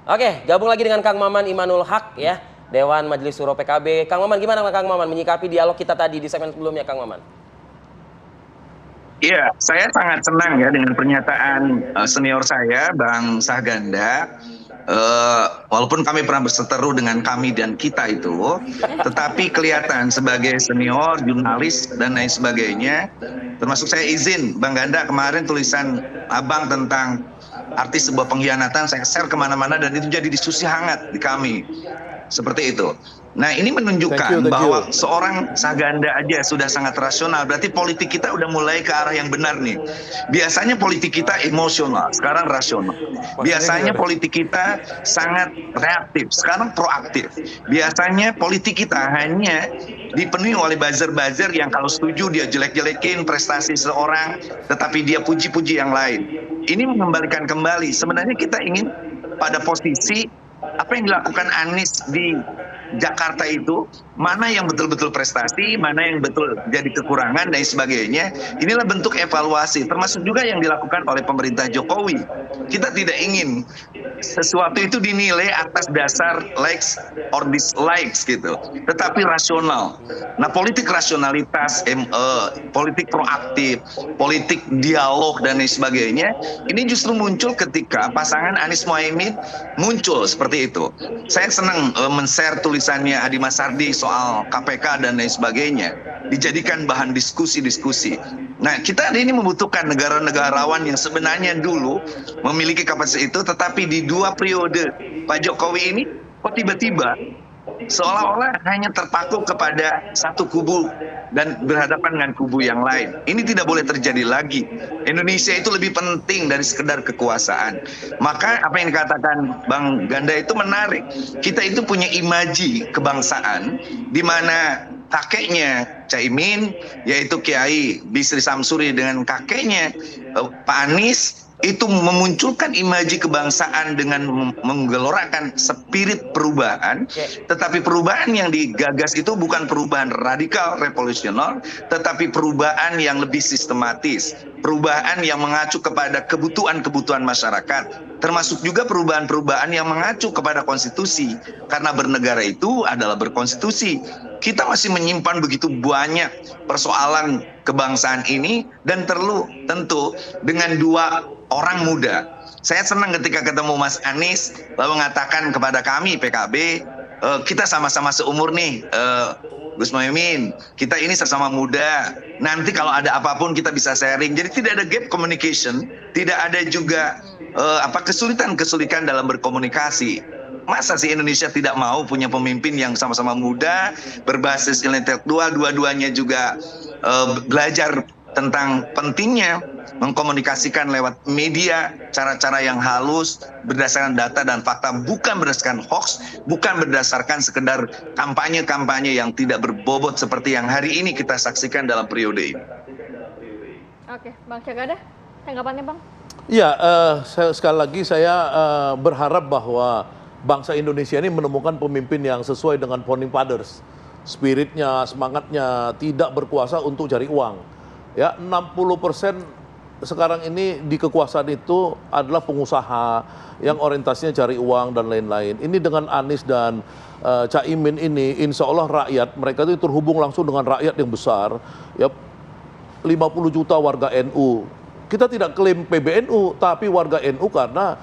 Oke, gabung lagi dengan Kang Maman Imanul Haq ya, Dewan Majelis Syuro PKB. Kang Maman, gimana Kang Maman menyikapi dialog kita tadi di segmen sebelumnya, Kang Maman? Iya, saya sangat senang ya dengan pernyataan senior saya, Bang Sahganda. Walaupun kami pernah berseteru dengan kami dan kita itu, tetapi kelihatan sebagai senior, jurnalis, dan lain sebagainya. Termasuk saya izin, Bang Ganda, kemarin tulisan Abang tentang artis sebuah pengkhianatan, saya share kemana-mana dan itu jadi diskusi hangat di kami. Seperti itu. Nah, ini menunjukkan bahwa seorang Sahganda aja sudah sangat rasional. Berarti politik kita udah mulai ke arah yang benar nih. Biasanya politik kita emosional, sekarang rasional. Biasanya politik kita sangat reaktif, sekarang proaktif. Biasanya politik kita hanya dipenuhi oleh buzzer-buzzer yang kalau setuju dia jelek-jelekin prestasi seseorang, tetapi dia puji-puji yang lain. Ini mengembalikan kembali. Sebenarnya kita ingin pada posisi apa yang dilakukan Anies di Jakarta itu, mana yang betul-betul prestasi, mana yang betul jadi kekurangan dan sebagainya. Inilah bentuk evaluasi, termasuk juga yang dilakukan oleh pemerintah Jokowi. Kita tidak ingin sesuatu itu dinilai atas dasar likes or dislikes gitu, tetapi rasional. Nah, politik rasionalitas, politik proaktif, politik dialog dan lain sebagainya, ini justru muncul ketika pasangan Anies Mohaimin muncul seperti itu. Saya senang men-share tulisannya Adi Masardi soal KPK dan lain sebagainya, dijadikan bahan diskusi-diskusi. Nah, kita hari ini membutuhkan negara-negarawan yang sebenarnya dulu memiliki kapasitas itu, tetapi di dua periode Pak Jokowi ini kok tiba-tiba seolah-olah hanya terpaku kepada satu kubu dan berhadapan dengan kubu yang lain. Ini tidak boleh terjadi lagi. Indonesia itu lebih penting dari sekedar kekuasaan. Maka apa yang dikatakan Bang Ganda itu menarik. Kita itu punya imaji kebangsaan di mana kakeknya Caimin, yaitu Kiai Bisri Samsuri, dengan kakeknya Pak Anies, itu memunculkan imaji kebangsaan dengan menggelorakan spirit perubahan. Tetapi perubahan yang digagas itu bukan perubahan radikal revolusioner, tetapi perubahan yang lebih sistematis, perubahan yang mengacu kepada kebutuhan-kebutuhan masyarakat, termasuk juga perubahan-perubahan yang mengacu kepada konstitusi, karena bernegara itu adalah berkonstitusi. Kita masih menyimpan begitu banyak persoalan kebangsaan ini, dan tentu dengan dua orang muda. Saya senang ketika ketemu Mas Anies lalu mengatakan kepada kami PKB, kita sama-sama seumur nih, Gus Mohaimin, kita ini sesama muda. Nanti kalau ada apapun kita bisa sharing. Jadi tidak ada gap communication, tidak ada juga kesulitan dalam berkomunikasi. Masa sih Indonesia tidak mau punya pemimpin yang sama-sama muda, berbasis intelektual, dua-duanya juga belajar tentang pentingnya mengkomunikasikan lewat media, cara-cara yang halus, berdasarkan data dan fakta, bukan berdasarkan hoax, bukan berdasarkan sekedar kampanye-kampanye yang tidak berbobot seperti yang hari ini kita saksikan dalam periode ini. Oke, Bang Syahganda, tanggapannya Bang? Iya, sekali lagi saya berharap bahwa bangsa Indonesia ini menemukan pemimpin yang sesuai dengan founding fathers. Spiritnya, semangatnya, tidak berkuasa untuk cari uang. Ya, 60% sekarang ini di kekuasaan itu adalah pengusaha yang orientasinya cari uang dan lain-lain. Ini dengan Anies dan Caimin ini, insya Allah rakyat, mereka itu terhubung langsung dengan rakyat yang besar. Ya, 50 juta warga NU. Kita tidak klaim PBNU, tapi warga NU karena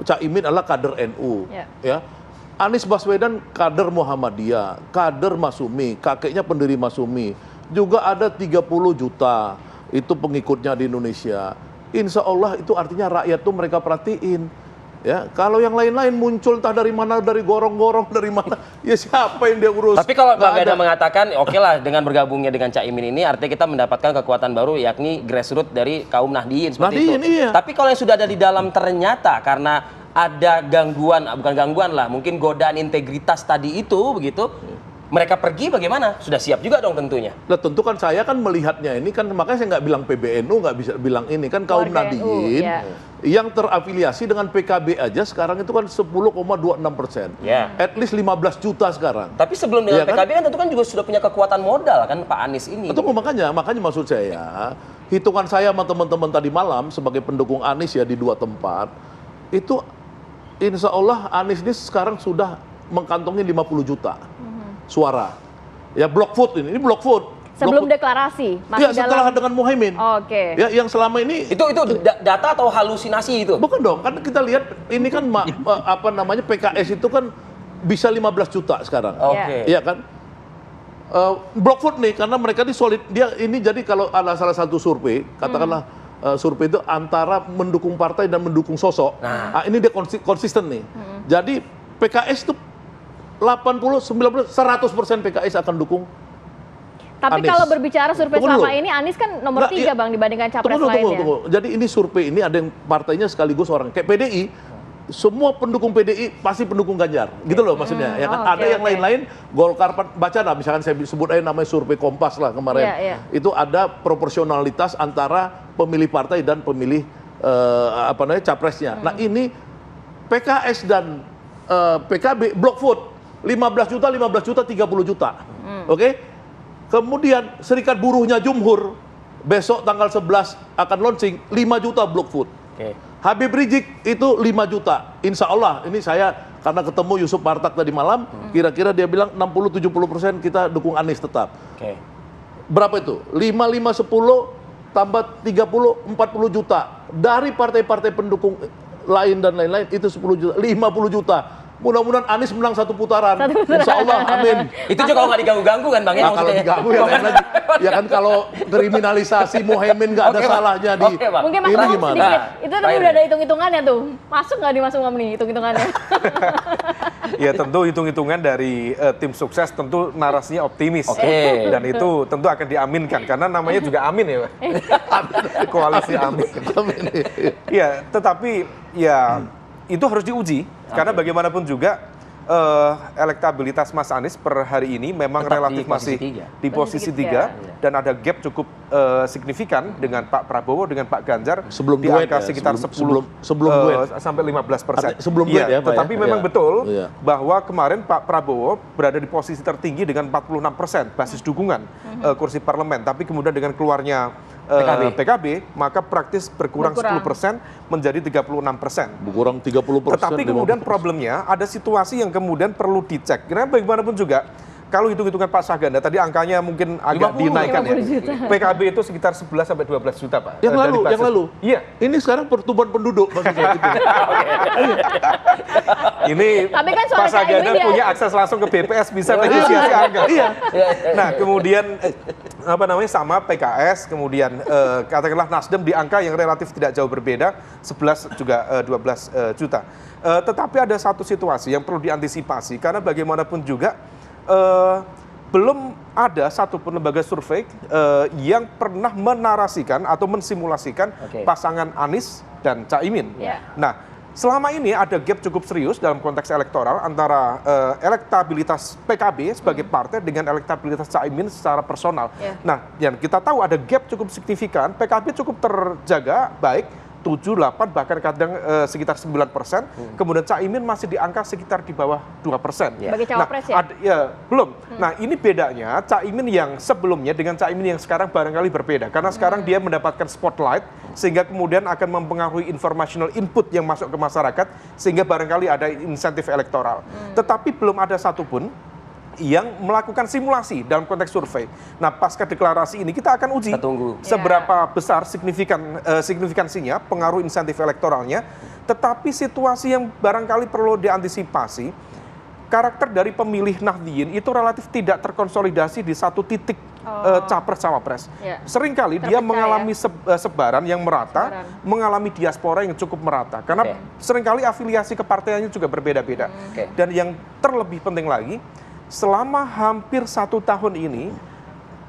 Caimin adalah kader NU. Ya. Anies Baswedan kader Muhammadiyah, kader Masumi, kakeknya pendiri Masumi. Juga ada 30 juta itu pengikutnya di Indonesia. Insya Allah itu artinya rakyat tuh mereka perhatiin. Ya, kalau yang lain-lain muncul entah dari mana, dari gorong-gorong, dari mana, ya siapa yang dia urus? Tapi kalau Bang Ganda mengatakan, oke lah dengan bergabungnya dengan Caimin ini, artinya kita mendapatkan kekuatan baru, yakni grassroots dari kaum Nahdliyin seperti itu. Iya. Tapi kalau yang sudah ada di dalam ternyata karena ada gangguan, bukan gangguan lah, mungkin godaan integritas tadi itu begitu, mereka pergi bagaimana? Sudah siap juga dong tentunya. Nah, tentu kan saya kan melihatnya ini kan, makanya saya nggak bilang PBNU, nggak bisa bilang ini kan kaum Nahdliyin yang terafiliasi dengan PKB aja sekarang itu kan 10,26%. At least 15 juta sekarang. Tapi sebelum dengan PKB kan tentu kan juga sudah punya kekuatan modal kan Pak Anies ini. Itu makanya maksud saya, hitungan saya sama teman-teman tadi malam sebagai pendukung Anies ya di dua tempat, itu insya Allah Anies ini sekarang sudah mengantongi 50 juta suara. Ya block vote ini block vote. Sebelum deklarasi, Ya setelah dengan Muhaimin. Oke. Ya yang selama ini Itu data atau halusinasi itu? bukan dong, kan kita lihat ini kan apa namanya PKS itu kan bisa 15 juta sekarang. Oke. Iya kan? Block vote nih karena mereka ini solid. Dia ini jadi kalau ada salah satu survei, katakanlah survei itu antara mendukung partai dan mendukung sosok. Nah, ini dia konsisten nih. Jadi PKS itu 80, 90, 100% PKS akan dukung. Tapi Anies. kalau berbicara survei Tunggu selama dulu. ini Anies kan nomor Nah, 3 iya. Bang dibandingkan capres lainnya. Tunggu. Jadi ini survei ini ada yang partainya sekaligus orang kayak PDI, semua pendukung PDI pasti pendukung Ganjar, gitu loh maksudnya. Ya kan oke, ada yang oke. lain-lain Golkar baca lah, misalkan saya sebut aja namanya survei Kompas lah kemarin. Iya, iya. Itu ada proporsionalitas antara pemilih partai dan pemilih apa namanya capresnya. Nah, ini PKS dan PKB block vote 15 juta, 30 juta. Oke? Kemudian Serikat Buruhnya Jumhur besok tanggal 11 akan launching 5 juta block vote. Oke. Habib Rizik itu 5 juta. Insya Allah, ini saya karena ketemu Yusuf Martak tadi malam, kira-kira dia bilang 60-70% kita dukung Anies tetap. Oke. Berapa itu? 5, 10, tambah 30, 40 juta. Dari partai-partai pendukung lain dan lain-lain itu 10 juta, 50 juta. Mudah-mudahan Anies menang satu putaran. Insya Allah, amin. Itu juga kalau nggak diganggu-ganggu kan Bang ya Nah, kalau maksudnya? diganggu ya lain lagi. Ya kan kalau kriminalisasi Muhaimin nggak ada Oke, Bang. salahnya di Oke, Bang. Mungkin Mas ini Bang gimana? sedikit. Nah, Itu tapi Pak udah ada hitung-hitungannya tuh. Masuk nggak di Mas Umam nih hitung-hitungannya? Ya tentu hitung-hitungan dari tim sukses tentu narasinya optimis. Oke. Dan itu tentu akan diaminkan karena namanya juga amin ya Pak. Koalisi amin. Ya tetapi ya itu harus diuji karena bagaimanapun juga elektabilitas Mas Anies per hari ini memang Tetap relatif di posisi masih tiga. di posisi Posisi tiga. 3 dan ada gap cukup signifikan dengan Pak Prabowo dengan Pak Ganjar Sebelum di duet angka ya, sekitar sebelum 10 duet. sampai 15%. Sebelum duet ya, Pak, ya? Tetapi memang Iya. betul Iya. bahwa kemarin Pak Prabowo berada di posisi tertinggi dengan 46% basis dukungan kursi parlemen, tapi kemudian dengan keluarnya PKB maka praktis berkurang 10% menjadi 36%. Berkurang 30%. Tetapi kemudian problemnya ada situasi yang kemudian perlu dicek. Karena bagaimanapun juga kalau hitung-hitungan Pak Saganda tadi angkanya mungkin agak 50, dinaikkan 50 ya. juta. PKB itu sekitar 11 sampai 12 juta, Pak. Yang Dari lalu, basis. yang lalu. Iya. Ini sekarang pertumbuhan penduduk maksudnya gitu. Ini Tapi kan soal Pak Saganda Caimin dia- punya akses langsung ke BPS bisa negosiasi angka. Iya. Nah, kemudian apa namanya sama PKS, kemudian katakanlah Nasdem di angka yang relatif tidak jauh berbeda, 11 juga 12 juta. Tetapi ada satu situasi yang perlu diantisipasi karena bagaimanapun juga belum ada satupun lembaga survei yang pernah menarasikan atau mensimulasikan Oke. pasangan Anies dan Caimin. Iya. Nah, selama ini ada gap cukup serius dalam konteks elektoral antara elektabilitas PKB sebagai partai dengan elektabilitas Caimin secara personal. Iya. Nah, yang kita tahu ada gap cukup signifikan, PKB cukup terjaga baik 7, 8, bahkan kadang sekitar 9%, kemudian Caimin masih di angka sekitar di bawah 2%. Sebagai cawapres ya? Belum. Nah, ini bedanya Caimin yang sebelumnya dengan Caimin yang sekarang barangkali berbeda. Karena sekarang dia mendapatkan spotlight, sehingga kemudian akan mempengaruhi informational input yang masuk ke masyarakat, sehingga barangkali ada insentif elektoral. Tetapi belum ada satupun yang melakukan simulasi dalam konteks survei. Nah, pasca deklarasi ini kita akan uji Kita tunggu. seberapa besar signifikansinya, pengaruh insentif elektoralnya. Tetapi situasi yang barangkali perlu diantisipasi, karakter dari pemilih Nahdliyin itu relatif tidak terkonsolidasi di satu titik capres-cawapres. Ya. Seringkali dia Terpecah mengalami sebaran yang merata, Sebaran. mengalami diaspora yang cukup merata. Karena Oke. seringkali afiliasi kepartaiannya juga berbeda-beda. Oke. Dan yang terlebih penting lagi, selama hampir 1 tahun ini,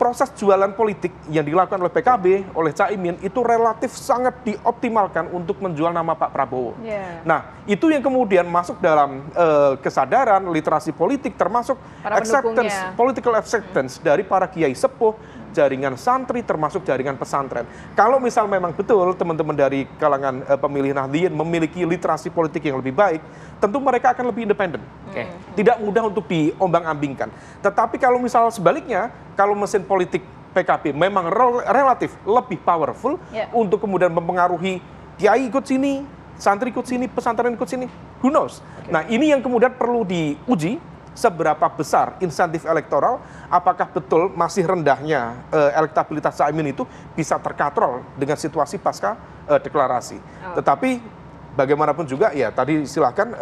proses jualan politik yang dilakukan oleh PKB, oleh Caimin, itu relatif sangat dioptimalkan untuk menjual nama Pak Prabowo. Iya. Nah, itu yang kemudian masuk dalam kesadaran, literasi politik, termasuk Para acceptance, pendukungnya. political acceptance dari para kiai sepuh, jaringan santri, termasuk jaringan pesantren. Kalau misal memang betul teman-teman dari kalangan pemilih Nahdliyin memiliki literasi politik yang lebih baik, tentu mereka akan lebih independen. Oke. Tidak mudah untuk diombang-ambingkan. Tetapi kalau misal sebaliknya, kalau mesin politik PKB memang relatif lebih powerful Ya. untuk kemudian mempengaruhi kiai ikut sini, santri ikut sini, pesantren ikut sini, who knows. Nah ini yang kemudian perlu diuji, seberapa besar insentif elektoral, apakah betul masih rendahnya elektabilitas Caimin itu bisa terkatrol dengan situasi pasca deklarasi. Tetapi bagaimanapun juga ya tadi silahkan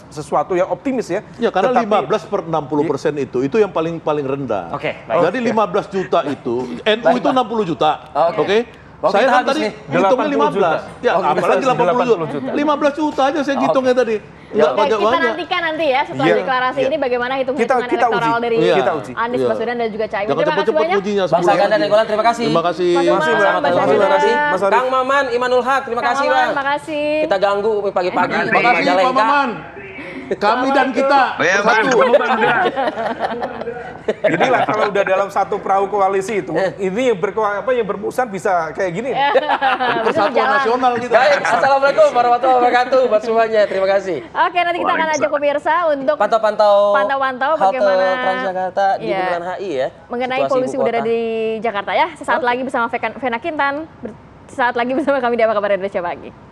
sesuatu yang optimis ya. Ya karena Tetapi- 15/60% itu yang paling rendah. Oke, baik. Jadi 15 juta itu, NU itu 60 juta. Oke. Oke. Oke, Saya kita kan habis tadi nih. hitungnya 80 juta. 15. Ya, Oke, apalagi bisa 80 80 juta. juta. 15 juta aja saya hitungnya tadi. Enggak Oke, kita banyak-banyak. nantikan nanti ya setelah Iya, deklarasi iya. ini bagaimana hitung-hitungan Kita elektoral uji. dari Iya. Kita uji. Anies Iya. Baswedan dan juga Caimin. Jangan Terima kasih cepat-cepat banyak. ujinya. Bang 10 Sagan dan lagi. Nainggolan, terima kasih. Terima kasih. Mas Umar, Bang. Mas Terima Sagan. kasih, Mas Arief. Kang Maman, Imanul Haq, terima Kang kasih Maman, Bang. makasih. Kita ganggu pagi-pagi. Terima kasih Pak Maman. Kami dan kita Oh ya Bang, bersatu. kamu bangga. Inilah kalau udah dalam satu perahu koalisi itu, ini yang bermusan bisa kayak gini. Persatuan berjalan. nasional kita. Baik, Assalamualaikum warahmatullahi wabarakatuh buat semuanya. Terima kasih. Oke, nanti kita akan ajak pemirsa untuk Pantau-pantau Pantau-pantau halte bagaimana Transjakarta di Iya. Bundaran HI ya. mengenai Situasi polusi ibu udara kota. di Jakarta ya. Sesaat lagi bersama Vena Kintan. Sesaat lagi bersama kami di Apa Kabar Indonesia Pagi.